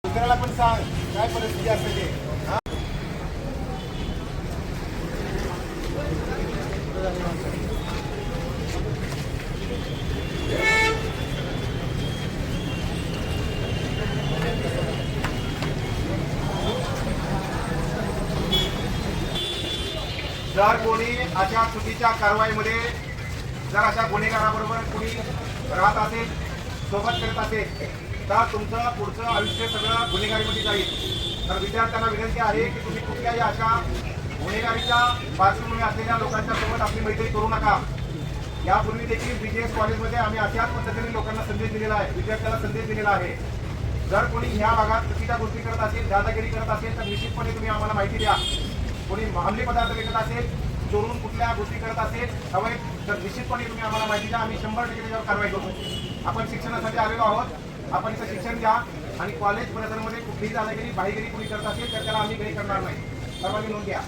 दुसऱ्याला पण सांग काय परिस्थिती असते ते. जर कोणी अशा चुकीच्या कारवाईमध्ये जर अशा गुन्हेगाराबरोबर कोणी राहत असेल, सोबत करत असेल, तर तुमचं पुढचं आयुष्य सगळं गुन्हेगारीमध्ये जाईल. तर विद्यार्थ्यांना विनंती आहे की तुम्ही कुठल्याही अशा गुन्हेगारीच्या पार्श्वभूमी असलेल्या लोकांच्या सोबत आपली मैत्री करू नका. यापूर्वी देखील BGS कॉलेजमध्ये आम्ही अशाच पद्धतीने लोकांना संदेश दिलेला आहे, विद्यार्थ्यांना संदेश दिलेला आहे. जर कोणी ह्या भागात चुकीच्या गोष्टी करत असेल, दादागिरी करत असेल, तर निश्चितपणे तुम्ही आम्हाला माहिती द्या. कोणी अंमली पदार्थ विकत असेल, चोरून कुठल्या गोष्टी करत असेल अवैध, तर निश्चितपणे तुम्ही आम्हाला माहिती द्या. आम्ही 100% त्याच्यावर कारवाई करू. आपण शिक्षणासाठी आलेलो आहोत, आपण इथं शिक्षण घ्या आणि कॉलेज परिसरामध्ये कुठलीही दादागिरी बाहेगिरी कोणी करत असेल तर त्याला आम्ही काही करणार नाही. सर्वांनी नोंद घ्या.